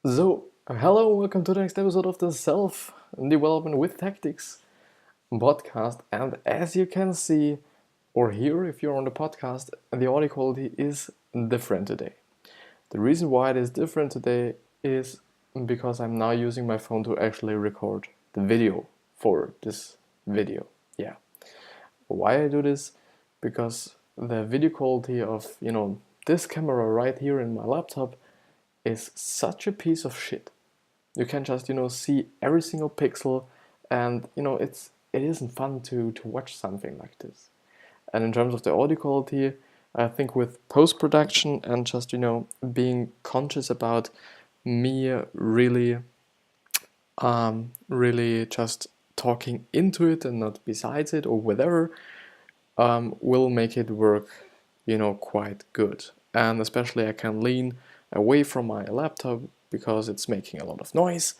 Hello, welcome to the next episode of the Self Development with Tactics podcast. And as you can see or hear if you're on the podcast, the audio quality is different today. The reason why it is different today is because I'm now using my phone to actually record the video for this video. Yeah. Why I do this? Because the video quality of, this camera right here in my laptop is such a piece of shit. You can just see every single pixel, and it isn't fun to watch something like this. And in terms of the audio quality, I think with post-production and just being conscious about me really just talking into it and not besides it or whatever, will make it work quite good. And especially I can lean away from my laptop because it's making a lot of noise,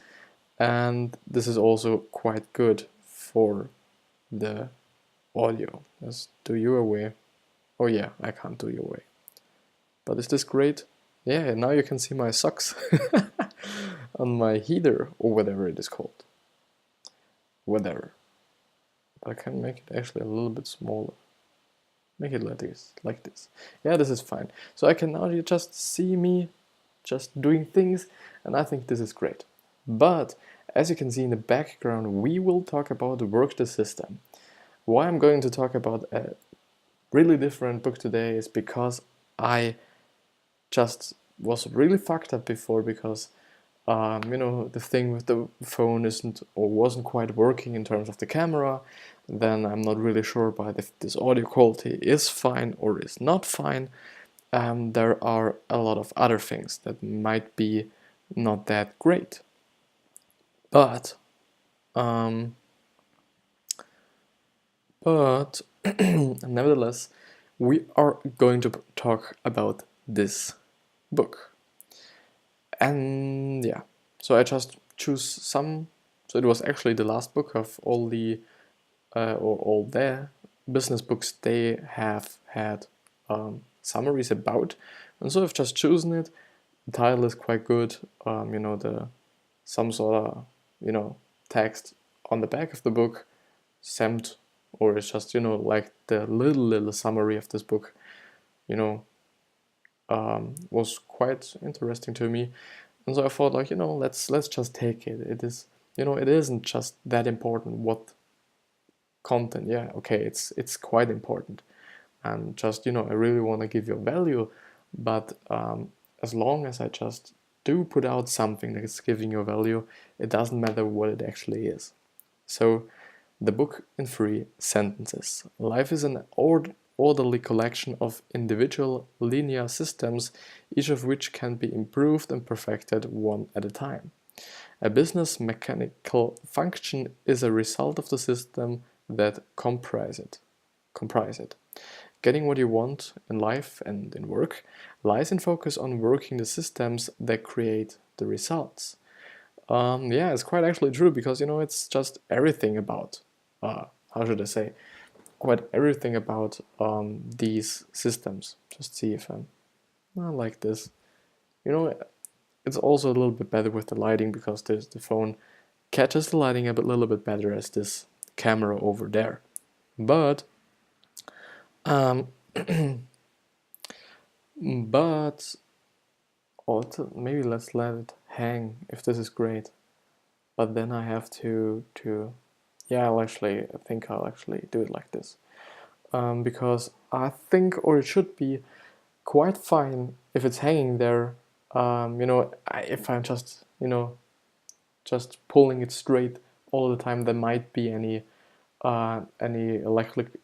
and this is also quite good for the audio. Let's do you away. Oh yeah, I can't do you away. But is this great? Yeah, now you can see my socks on my heater or whatever it is called. Whatever. But I can make it actually a little bit smaller. Make it like this. Yeah, this is fine. So I can now just see me just doing things, and I think this is great. But as you can see in the background, we will talk about Work the System. Why I'm going to talk about a really different book today is because I just was really fucked up before because the thing with the phone isn't or wasn't quite working in terms of the camera. Then I'm not really sure about if this audio quality is fine or is not fine. There are a lot of other things that might be not that great. But nevertheless, we are going to talk about this book. And yeah, so I just choose some. So it was actually the last book of all the or all their business books they have had summaries about, and so I've just chosen it. The title is quite good. The some sort of text on the back of the book, SEMT, or it's just like the little summary of this book. Was quite interesting to me, and so I thought let's just take it. It is it isn't just that important what content. Yeah, okay, it's quite important, and just I really want to give you value, but as long as I just do put out something that is giving you value, it doesn't matter what it actually is. So the book in 3 sentences. Life is an orderly collection of individual linear systems, each of which can be improved and perfected one at a time. A business mechanical function is a result of the system that comprise it. Getting what you want in life and in work lies in focus on working the systems that create the results. Yeah, it's quite actually true because it's just everything about how should I say, quite everything about these systems. Just see if I'm like this. It's also a little bit better with the lighting because the phone catches the lighting a little bit better as this camera over there. But also maybe let's let it hang if this is great. But then I have to yeah, I think I'll actually do it like this. Because I think, or it should be quite fine if it's hanging there. If I'm just just pulling it straight all the time, there might be any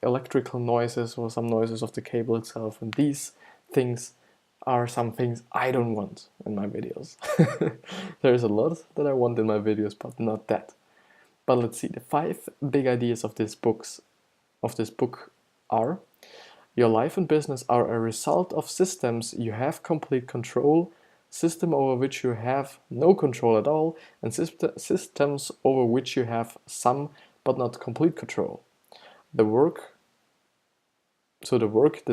electrical noises or some noises of the cable itself, and these things are some things I don't want in my videos. There's a lot that I want in my videos, but not that. But let's see, the 5 big ideas of this book are: your life and business are a result of systems you have complete control, system over which you have no control at all, and systems over which you have some but not complete control. The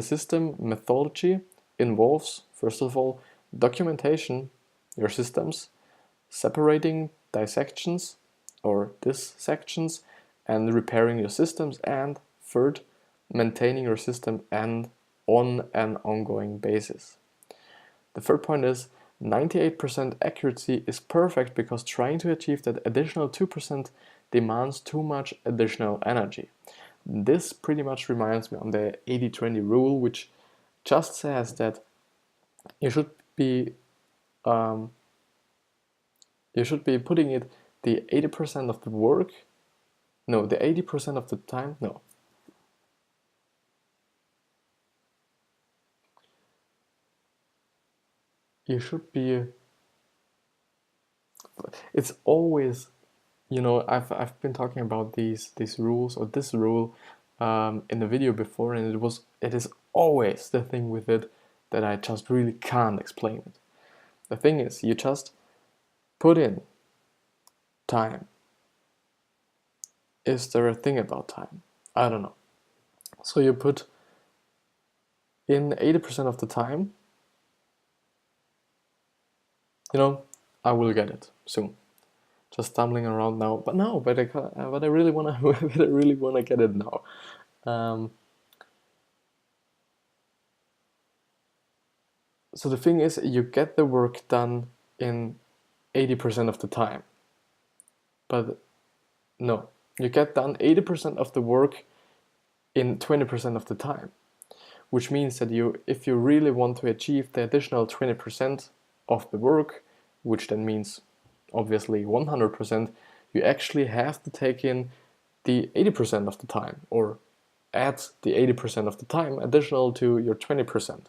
system methodology involves, first of all, documentation, your systems, separating dissections or dissections and repairing your systems, and third, maintaining your system and on an ongoing basis. The third point is 98% accuracy is perfect because trying to achieve that additional 2% demands too much additional energy. This pretty much reminds me on the 80-20 rule, which just says that you should be putting it the 80% of the work, no, the 80% of the time, no. You should be, it's always, you know, I've been talking about these rules or this rule in the video before, and it is always the thing with it that I just really can't explain it. The thing is, you just put in time. Is there a thing about time? I don't know. So you put in 80% of the time, you know, I will get it soon. Just stumbling around now, but I really wanna, but I really wanna get it now. So the thing is, you get the work done in 80% of the time, but no, you get done 80% of the work in 20% of the time, which means that if you really want to achieve the additional 20% of the work, which then means obviously 100%, you actually have to take in the 80% of the time, or add the 80% of the time additional to your 20%.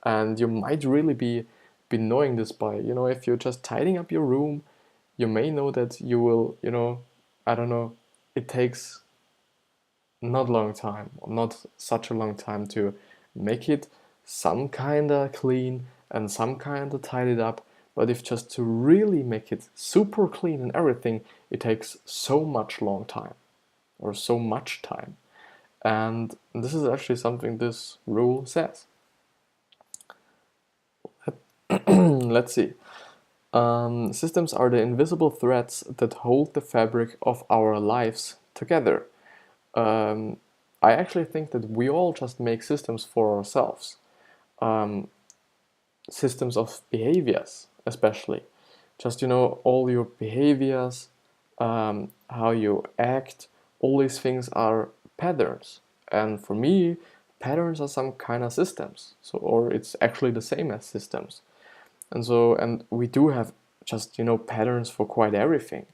And you might really be knowing this by, you know, if you're just tidying up your room, you may know that you will, you know, I don't know, it takes not long time, not such a long time to make it some kinda clean and some kinda tidied up. But if just to really make it super clean and everything, it takes so much long time or so much time. And this is actually something this rule says. Let's see. Systems are the invisible threads that hold the fabric of our lives together. I actually think that we all just make systems for ourselves. Systems of behaviors, especially. Just, you know, all your behaviors, how you act, all these things are patterns. And for me, patterns are some kind of systems. So, or it's actually the same as systems. And we do have just, you know, patterns for quite everything.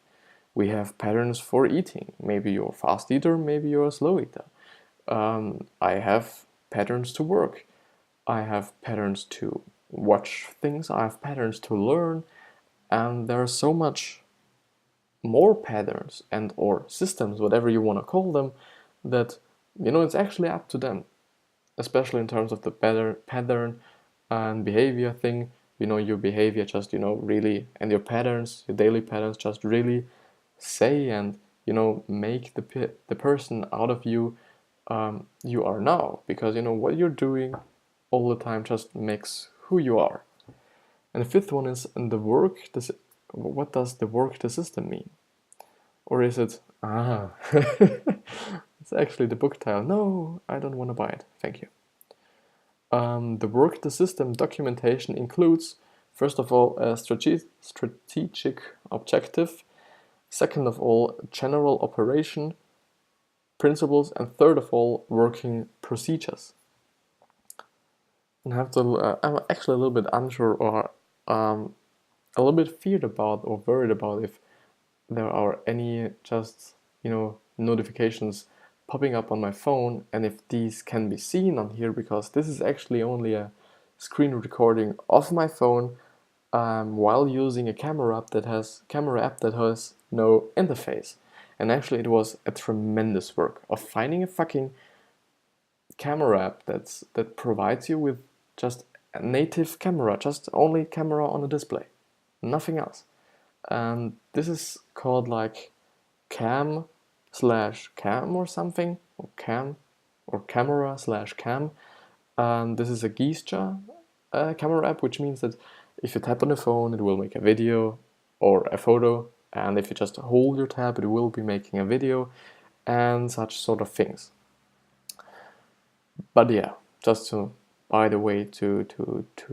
We have patterns for eating. Maybe you're a fast eater, maybe you're a slow eater. I have patterns to work. I have patterns to watch things. I have patterns to learn. And there are so much more patterns and or systems, whatever you want to call them, that, you know, it's actually up to them. Especially in terms of the pattern and behavior thing. You know, your behavior just, you know, really, and your patterns, your daily patterns just really say and, you know, make the person out of you you are now. Because, you know, what you're doing all the time just makes who you are. And the fifth one is the work. What does the work the system mean? Or is it, it's actually the book title. No, I don't want to buy it. Thank you. The work the system documentation includes, first of all, a strategic objective, second of all, general operation principles, and third of all, working procedures. And I'm actually a little bit unsure or a little bit feared about or worried about if there are any just, you know, notifications popping up on my phone, and if these can be seen on here, because this is actually only a screen recording of my phone while using a camera app that has no interface. And actually it was a tremendous work of finding a fucking camera app that provides you with just a native camera, just only camera on the display, nothing else. And this is called like cam/cam or something, or cam or camera/cam. And this is a gesture camera app, which means that if you tap on the phone, it will make a video. or a photo, and if you just hold your tab, it will be making a video and such sort of things. But yeah, just to, by the way, to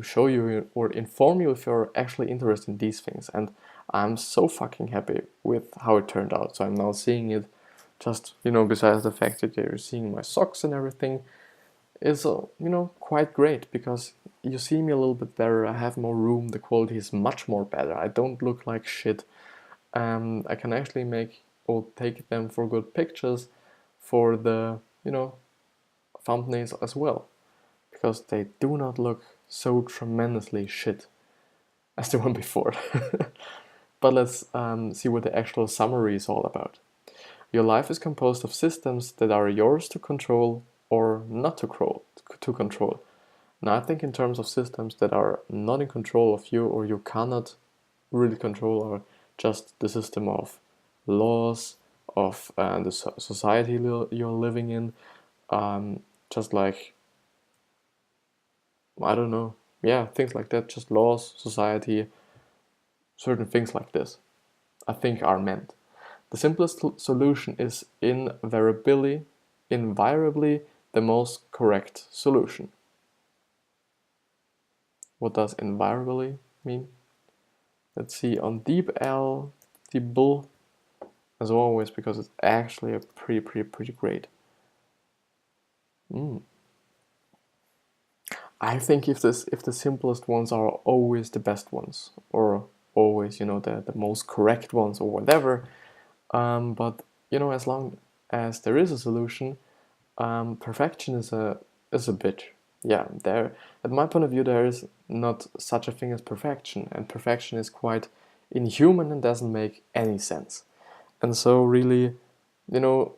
show you or inform you if you're actually interested in these things. And I'm so fucking happy with how it turned out. So I'm now seeing it, just, you know, besides the fact that you're seeing my socks and everything, is, you know, quite great, because you see me a little bit better, I have more room, the quality is much more better, I don't look like shit. I can actually make or take them for good pictures for the, you know, thumbnails as well, because they do not look so tremendously shit as the one before. But let's see what the actual summary is all about. Your life is composed of systems that are yours to control or not to control. Now, I think in terms of systems that are not in control of you or you cannot really control, are just the system of laws, of the society you're living in, just like, I don't know, yeah, things like that, just laws, society, certain things like this, I think are meant. The simplest solution is invariably the most correct solution. What does invariably mean? Let's see, on deep L, the bull, as always, because it's actually a pretty great. I think if the simplest ones are always the best ones, or always, you know, the most correct ones or whatever, but you know, as long as there is a solution, perfection is a bitch. Yeah, there, at my point of view, there is not such a thing as perfection, and perfection is quite inhuman and doesn't make any sense. And so really, you know,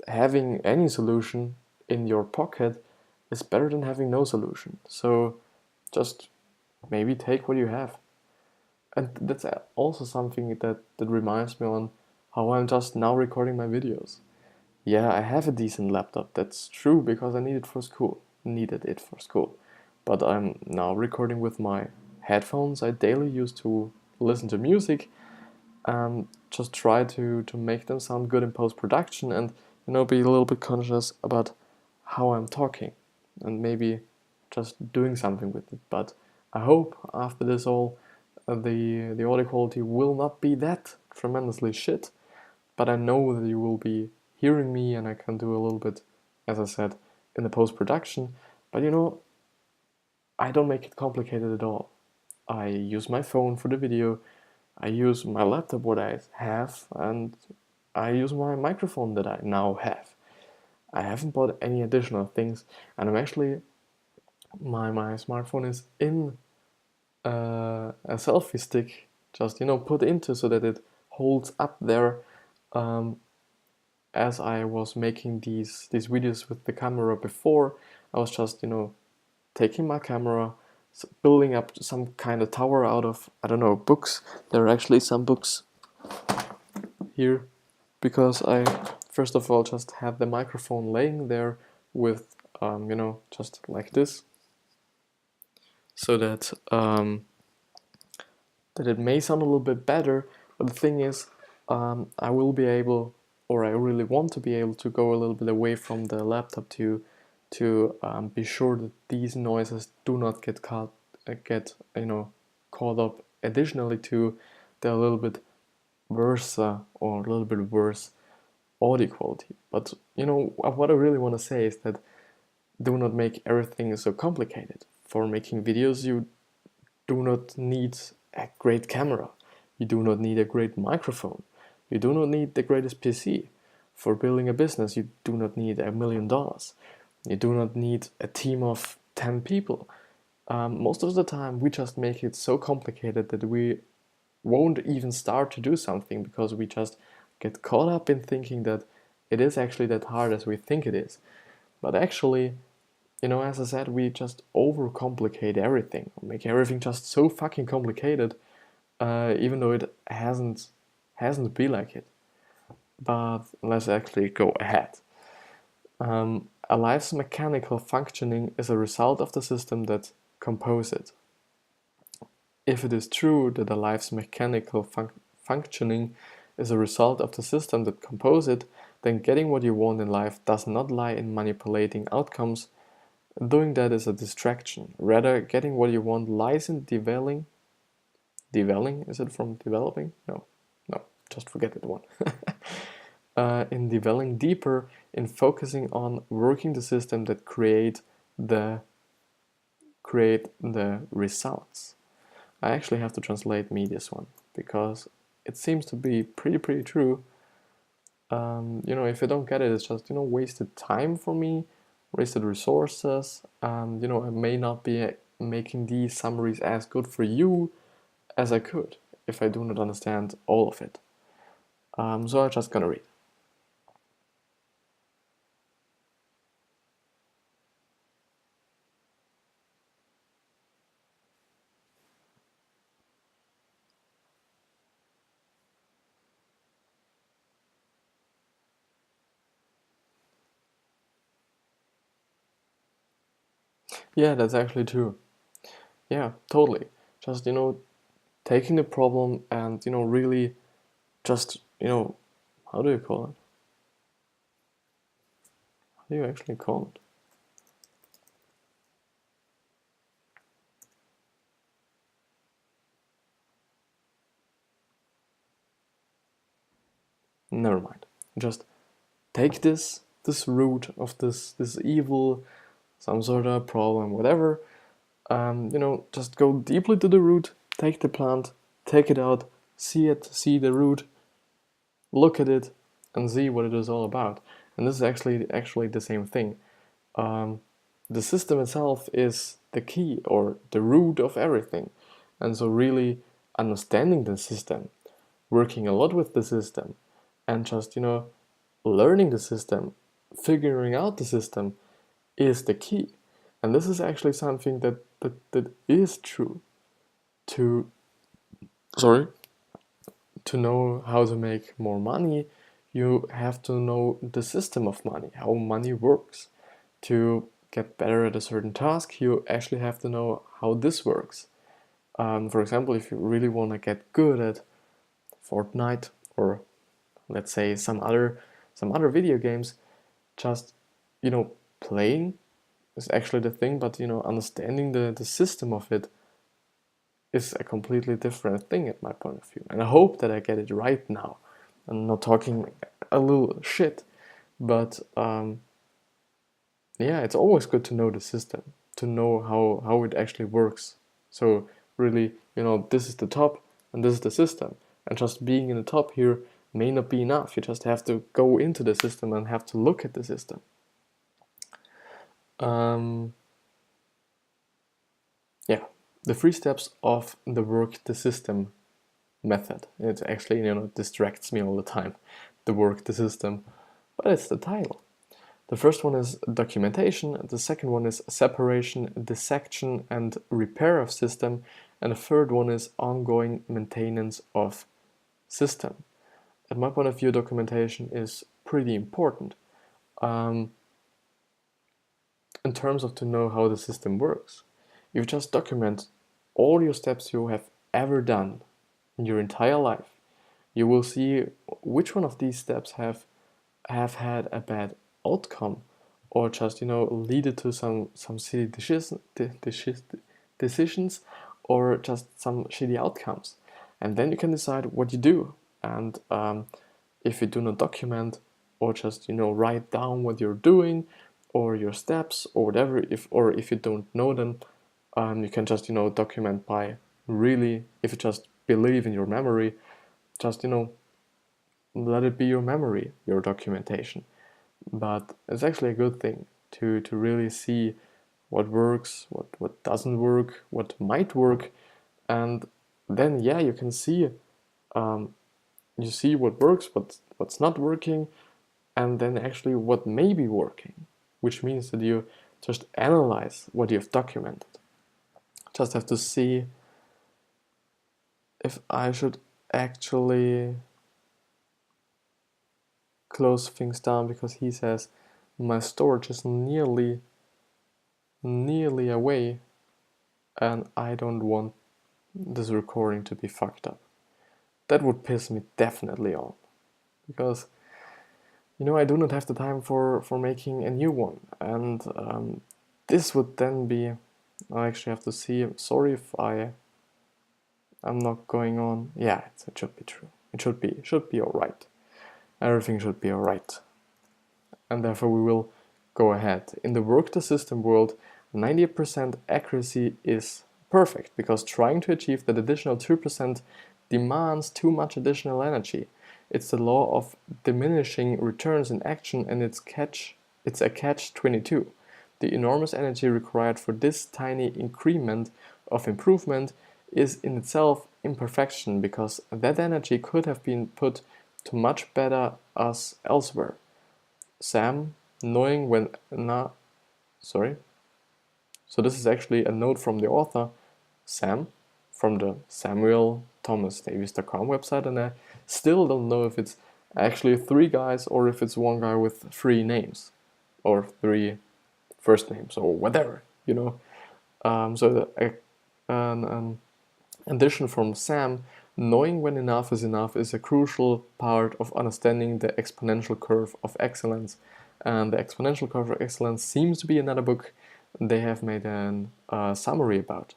having any solution in your pocket is better than having no solution. So just maybe take what you have. And that's also something that reminds me on how I'm just now recording my videos. Yeah, I have a decent laptop, that's true, because I needed it for school. But I'm now recording with my headphones I daily use to listen to music, just try to make them sound good in post-production, and, you know, be a little bit conscious about how I'm talking and maybe just doing something with it. But I hope after this all, the audio quality will not be that tremendously shit, but I know that you will be hearing me, and I can do a little bit, as I said, in the post-production. But you know, I don't make it complicated at all. I use my phone for the video, I use my laptop what I have, and I use my microphone that I now have. I haven't bought any additional things, and I'm actually, my smartphone is in a selfie stick, just, you know, put into so that it holds up there, as I was making these videos with the camera before. I was just, you know, taking my camera, building up some kind of tower out of, I don't know, books. There are actually some books here, because I first of all just had the microphone laying there with, you know, just like this, so that that it may sound a little bit better. But the thing is, I will be able, or I really want to be able to go a little bit away from the laptop to be sure that these noises do not get you know, caught up additionally to the little bit worse or a little bit worse audio quality. But you know, what I really want to say is that do not make everything so complicated. For making videos, you do not need a great camera. You do not need a great microphone. You do not need the greatest PC. For building a business, you do not need $1 million. You do not need a team of 10 people. Most of the time, we just make it so complicated that we won't even start to do something, because we just get caught up in thinking that it is actually that hard as we think it is. But actually, you know, as I said, we just overcomplicate everything, make everything just so fucking complicated, even though it hasn't been like it. But let's actually go ahead. A life's mechanical functioning is a result of the system that compose it. If it is true that a life's mechanical functioning is a result of the system that compose it, then getting what you want in life does not lie in manipulating outcomes. Doing that is a distraction. Rather, getting what you want lies in developing, is it from developing? No, just forget that one. In developing deeper, in focusing on working the system that the create the results. I actually have to translate me this one because it seems to be pretty true. If I don't get it, it's just wasted time for me, wasted resources. I may not be making these summaries as good for you as I could if I do not understand all of it. So I'm just gonna read. Yeah, that's actually true. Yeah, totally. Just taking the problem and really just how do you call it? How do you actually call it? Never mind. Just take this root of this evil, some sort of problem, whatever. Just go deeply to the root, take the plant, take it out, see the root, look at it, and see what it is all about. And this is actually the same thing. Um, the system itself is the key or the root of everything. And so really understanding the system, working a lot with the system, and just learning the system, figuring out the system is the key. And this is actually something that is true. To sorry, to know how to make more money, you have to know the system of money, how money works. To get better at a certain task, you actually have to know how this works. For example, if you really want to get good at Fortnite or let's say some other video games, just playing is actually the thing, but understanding the system of it is a completely different thing at my point of view. And I hope that I get it right now. I'm not talking a little shit, but yeah, it's always good to know the system, to know how it actually works. So really, this is the top and this is the system. And just being in the top here may not be enough. You just have to go into the system and have to look at the system. Yeah, the 3 steps of the work the system method. It actually distracts me all the time. The work the system, but it's the title. The first one is documentation, the second one is separation, dissection, and repair of system, and the third one is ongoing maintenance of system. At my point of view, documentation is pretty important in terms of to know how the system works. If you just document all your steps you have ever done in your entire life, you will see which one of these steps have had a bad outcome or just lead to some silly decisions or just some shitty outcomes, and then you can decide what you do. And if you do not document or just write down what you're doing or your steps or whatever, if you don't know them, you can just document by really, if you just believe in your memory, just let it be your memory, your documentation. But it's actually a good thing to really see what works, what doesn't work, what might work, and then yeah, you can see you see what works, what's not working, and then actually what may be working, which means that you just analyze what you've documented. Just have to see if I should actually close things down, because he says my storage is nearly away and I don't want this recording to be fucked up. That would piss me definitely off, because I do not have the time for making a new one, and this would then be. I actually have to see. Sorry if I'm not going on. Yeah, it should be true. It should be all right. Everything should be all right, and therefore we will go ahead. In the work the system world, 98% accuracy is perfect, because trying to achieve that additional 2% demands too much additional energy. It's the law of diminishing returns in action, and it's a catch-22. The enormous energy required for this tiny increment of improvement is in itself imperfection, because that energy could have been put to much better us elsewhere. Sam, knowing when na sorry. So this is actually a note from the author, Sam, from the SamuelThomasDavies.com website, and I still don't know if it's actually 3 guys or if it's one guy with 3 names, or 3 first names, or whatever. So an addition from Sam, knowing when enough is a crucial part of understanding the exponential curve of excellence. And the exponential curve of excellence seems to be another book they have made a summary about.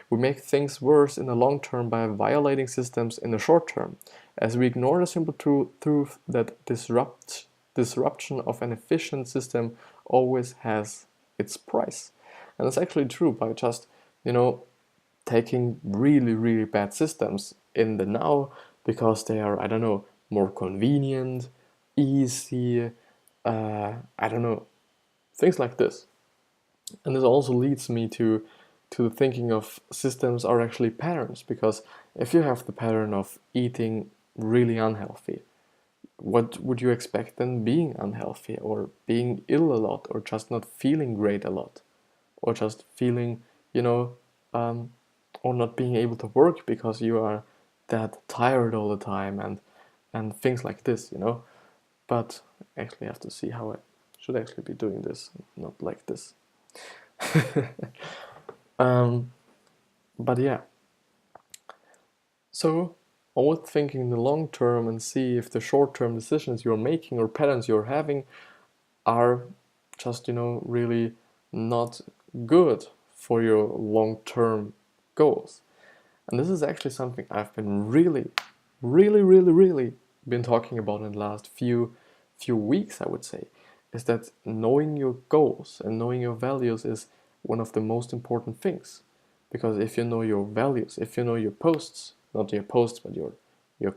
We make things worse in the long term by violating systems in the short term, as we ignore the simple truth that disruption of an efficient system always has its price. And it's actually true. By just, taking really, really bad systems in the now, because they are, I don't know, more convenient, easy, I don't know, things like this. And this also leads me to the thinking of systems are actually patterns, because if you have the pattern of eating really unhealthy, what would you expect then being unhealthy, or being ill a lot, or just not feeling great a lot, or just feeling, um, or not being able to work because you are that tired all the time, and things like this. But actually I have to see how I should actually be doing this, not like this. um, but yeah, so always thinking in the long term, and see if the short term decisions you're making or patterns you're having are just really not good for your long term goals. And this is actually something I've been really, really, really, really been talking about in the last few weeks, I would say, is that knowing your goals and knowing your values is one of the most important things. Because if you know your values, if you know your posts, not your posts, but your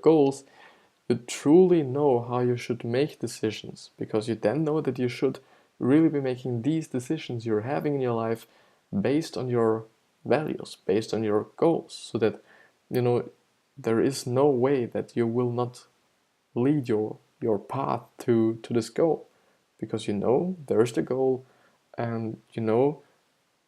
goals, you truly know how you should make decisions, because you then know that you should really be making these decisions you're having in your life based on your values, based on your goals, so that there is no way that you will not lead your path to this goal, because there's the goal, and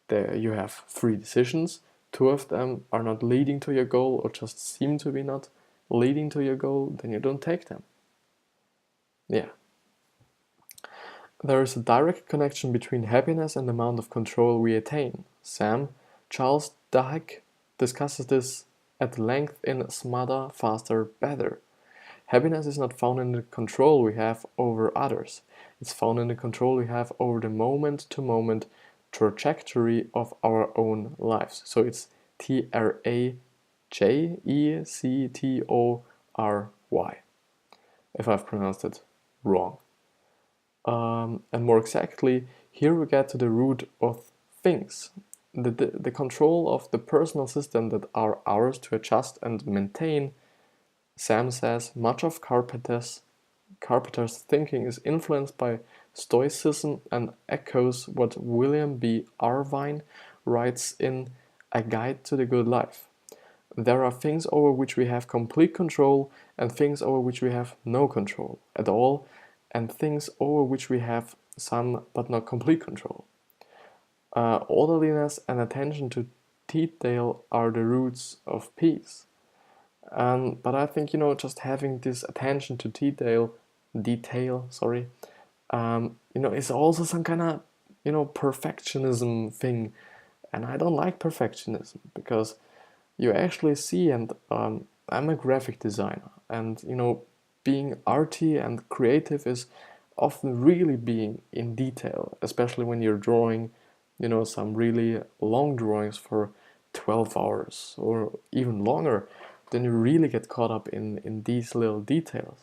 that you have 3 decisions. 2 of them are not leading to your goal, or just seem to be not leading to your goal, then you don't take them. Yeah. There is a direct connection between happiness and the amount of control we attain. Charles Duhigg discusses this at length in Smarter, Faster, Better. Happiness is not found in the control we have over others. It's found in the control we have over the moment-to-moment trajectory of our own lives. So it's Trajectory, if I've pronounced it wrong. And more exactly, here we get to the root of things. The control of the personal system that are ours to adjust and maintain. Sam says much of Carpenter's thinking is influenced by Stoicism and echoes what William B. Irvine writes in A Guide to the Good Life. There are things over which we have complete control, and things over which we have no control at all, and things over which we have some but not complete control. Orderliness and attention to detail are the roots of peace. But I think just having this attention to detail, is also some kind of perfectionism thing, and I don't like perfectionism, because you actually see, and I'm a graphic designer, and being arty and creative is often really being in detail, especially when you're drawing, some really long drawings for 12 hours or even longer. Then you really get caught up in these little details.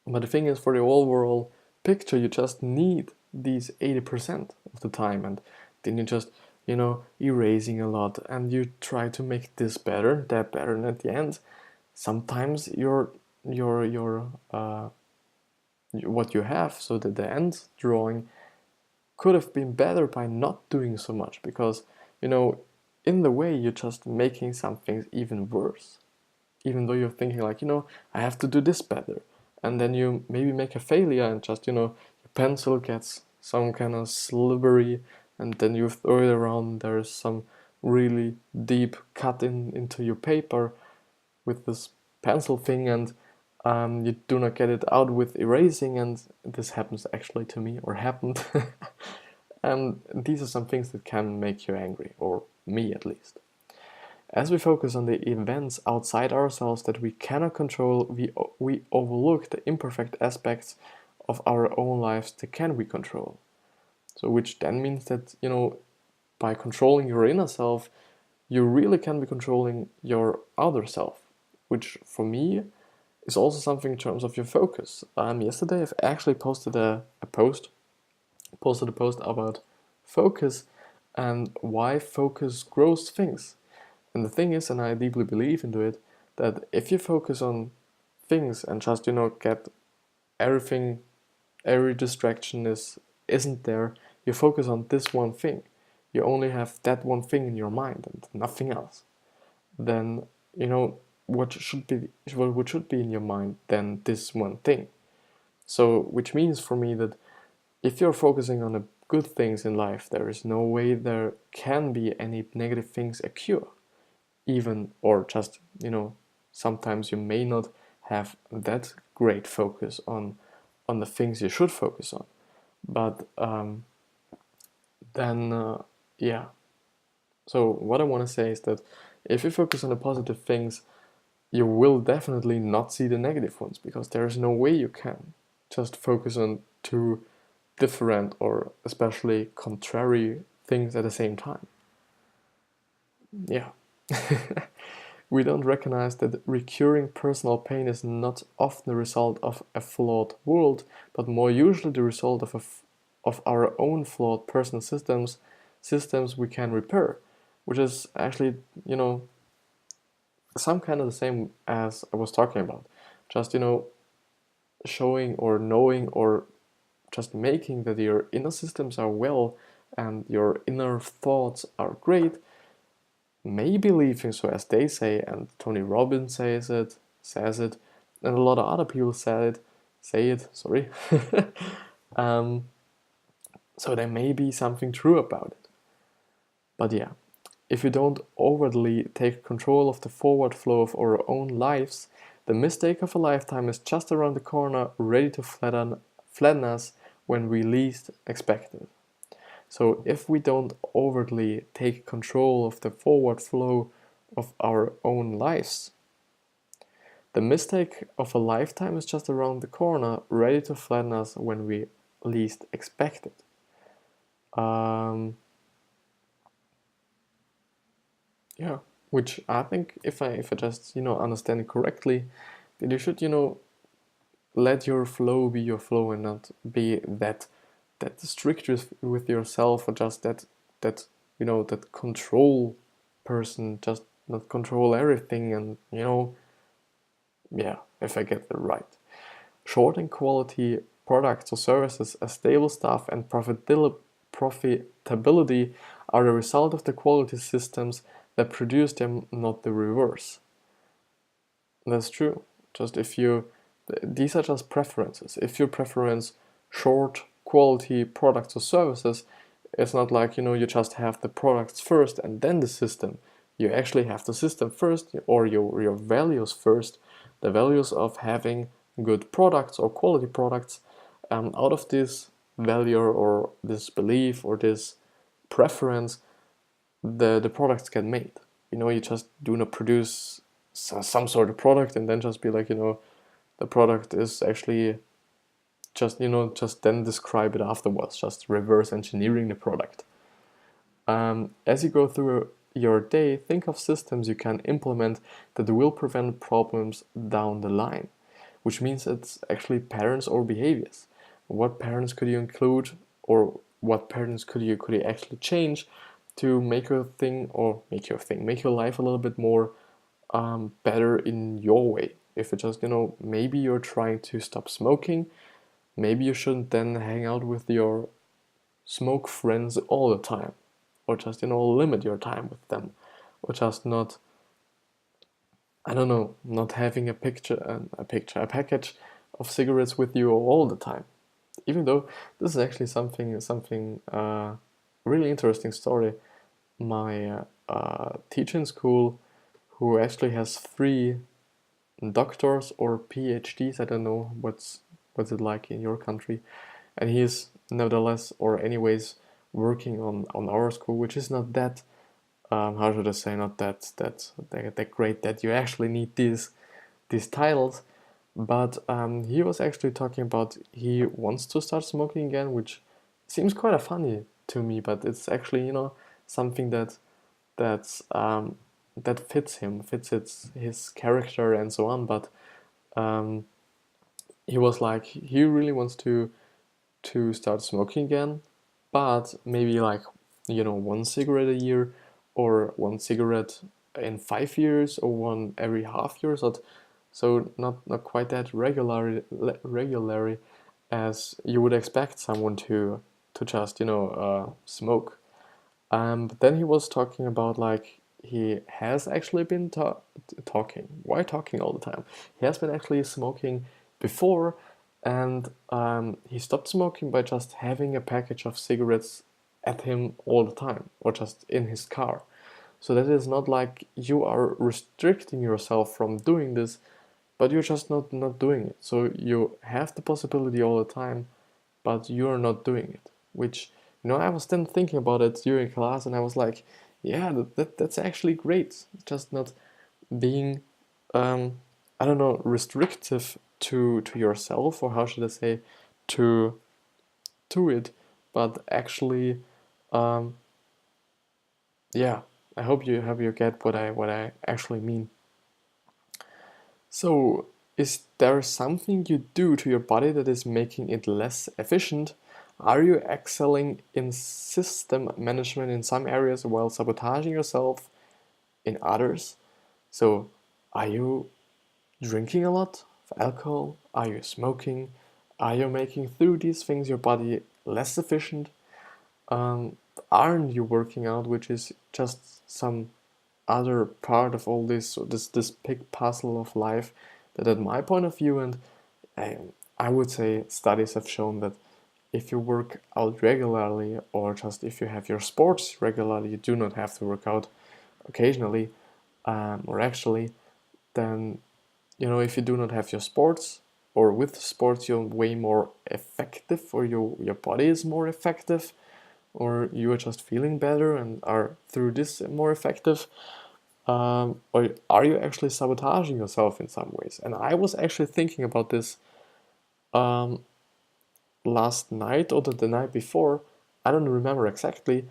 But the thing is, for the overall picture, you just need these 80% of the time, and then you just, erasing a lot, and you try to make this better, that better, and at the end, sometimes what you have, so that the end drawing could have been better by not doing so much, because in the way you're just making some things even worse, even though you're thinking like, I have to do this better, and then you maybe make a failure, and just your pencil gets some kind of slippery, and then you throw it around, there's some really deep cut into your paper with this pencil thing, and you do not get it out with erasing, and this happens actually to me, or happened. And these are some things that can make you angry, or me at least. As we focus on the events outside ourselves that we cannot control, we overlook the imperfect aspects of our own lives that can we control. So which then means that, by controlling your inner self, you really can be controlling your outer self, which for me is also something in terms of your focus. Yesterday I've actually posted a post about focus and why focus grows things. And the thing is, and I deeply believe into it, that if you focus on things and just get everything, every distraction isn't there, you focus on this one thing, you only have that one thing in your mind and nothing else, then what should be in your mind then this one thing. So which means for me that if you're focusing on the good things in life, there is no way there can be any negative things occur. Even, or just, sometimes you may not have that great focus on the things you should focus on. But then, yeah. So what I want to say is that if you focus on the positive things, you will definitely not see the negative ones, because there is no way you can just focus on two different or especially contrary things at the same time. Yeah. We don't recognize that recurring personal pain is not often the result of a flawed world, but more usually the result of our own flawed personal systems we can repair, which is actually, some kind of the same as I was talking about. Just, showing or knowing or just making that your inner systems are well and your inner thoughts are great, may believing so as they say, and Tony Robbins says it, and a lot of other people say it, sorry. So there may be something true about it. But yeah, if we don't overtly take control of the forward flow of our own lives, the mistake of a lifetime is just around the corner, ready to flatten us when we least expect it. So if we don't overtly take control of the forward flow of our own lives, the mistake of a lifetime is just around the corner, ready to flatten us when we least expect it. Yeah, which I think if I just understand it correctly, that you should let your flow be your flow and not be that strict with yourself, or just that that control person, just not control everything, and yeah, if I get that right. Short and quality products or services, a stable staff, and profitability are the result of the quality systems that produce them, not the reverse. That's true. Just these are just preferences. If you preference short quality products or services, it's not like you just have the products first and then the system. You actually have the system first, or your values first, the values of having good products or quality products. Out of this value or this belief or this preference, the products get made. you just do not produce some sort of product and then just be like, the product is actually just then describe it afterwards, just reverse engineering the product. As you go through your day, think of systems you can implement that will prevent problems down the line, which means it's actually patterns or behaviors. What patterns could you include, or what patterns could you actually change to make your life a little bit more better in your way? If it's just, maybe you're trying to stop smoking, maybe you shouldn't then hang out with your smoke friends all the time, or just, limit your time with them, or just not, I don't know, not having a package of cigarettes with you all the time. Even though this is actually something really interesting story. My teacher in school, who actually has 3 doctors or PhDs, I don't know what's it like in your country, and he is nevertheless, or anyways, working on our school, which is not that how should I say, not that great that you actually need these titles. But he was actually talking about he wants to start smoking again, which seems quite funny to me, but it's actually, something that fits him, his character and so on. But um, he was like, he really wants to start smoking again, but maybe like, 1 cigarette a year, or 1 cigarette in 5 years, or one every half year. So not quite that regularly as you would expect someone to just smoke. But then he was talking about, like, he has actually been talking. Why talking all the time? He has been actually smoking before, and he stopped smoking by just having a package of cigarettes at him all the time, or just in his car. So that is not like you are restricting yourself from doing this, but you're just not doing it. So you have the possibility all the time, but you're not doing it. Which, I was then thinking about it during class, and I was like, yeah, that's actually great. Just not being, I don't know, restrictive to yourself, or how should I say, to it, but actually, um, yeah. I hope you get what I actually mean. So, is there something you do to your body that is making it less efficient? Are you excelling in system management in some areas while sabotaging yourself in others? So, are you drinking a lot of alcohol? Are you smoking? Are you making through these things your body less efficient? Um, aren't you working out, which is just some other part of all this big puzzle of life, that at my point of view, and I, I would say studies have shown that if you work out regularly, or just if you have your sports regularly, you do not have to work out occasionally, or actually, then, if you do not have your sports, or with sports you're way more effective, or your body is more effective, or you are just feeling better and are through this more effective, or are you actually sabotaging yourself in some ways? And I was actually thinking about this um, last night, or the night before. I don't remember exactly,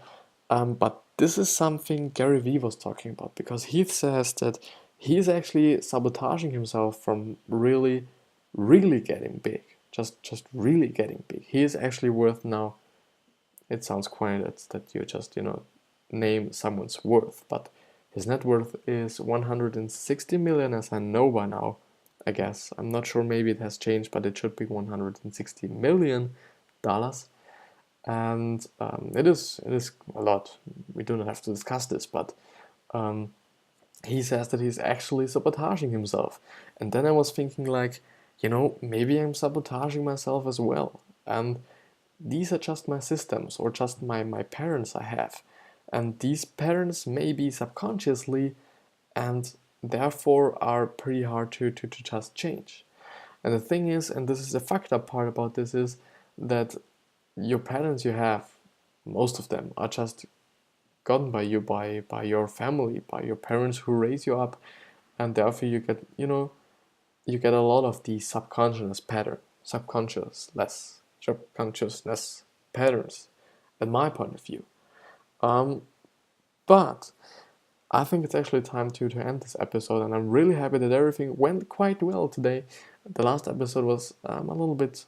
but this is something Gary Vee was talking about, because he says that he's actually sabotaging himself from really, really getting big. Just really getting big. He is actually worth now. It sounds quaint that you just, name someone's worth, but his net worth is 160 million, as I know by now, I guess. I'm not sure, maybe it has changed, but it should be 160 million dollars. And it is a lot. We do not have to discuss this, but um, he says that he's actually sabotaging himself. And then I was thinking, like, maybe I'm sabotaging myself as well. And these are just my systems, or just my patterns I have. And these patterns may be subconsciously, and therefore are pretty hard to just change. And the thing is, and this is the fucked up part about this, is that your patterns you have, most of them are just gotten by you, by your family, by your parents who raise you up, and therefore you get, you get a lot of the subconsciousness patterns, in my point of view. But I think it's actually time to end this episode, and I'm really happy that everything went quite well today. The last episode was a little bit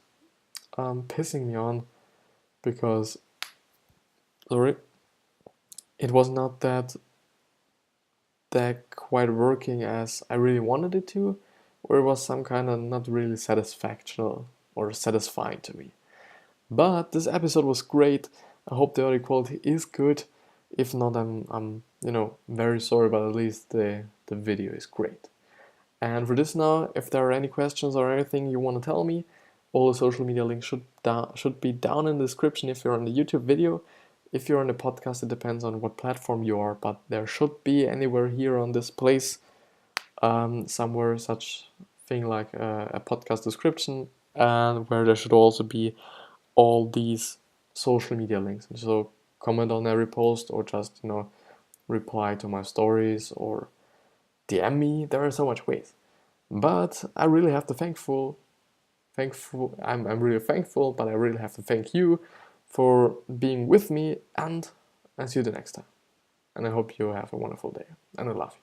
pissing me on because, sorry, it was not that quite working as I really wanted it to, or it was some kind of not really satisfactional or satisfying to me. But this episode was great. I hope the audio quality is good. If not, I'm very sorry, but at least the video is great. And for this now, if there are any questions or anything you want to tell me, all the social media links should be down in the description if you're on the YouTube video. If you're on the podcast, it depends on what platform you are, but there should be anywhere here on this place, somewhere such thing like a podcast description, and where there should also be all these social media links. So comment on every post, or just reply to my stories, or DM me. There are so much ways. But I really have to thankful. I'm really thankful, but I really have to thank you for being with me, and I'll see you the next time. And I hope you have a wonderful day, and I love you.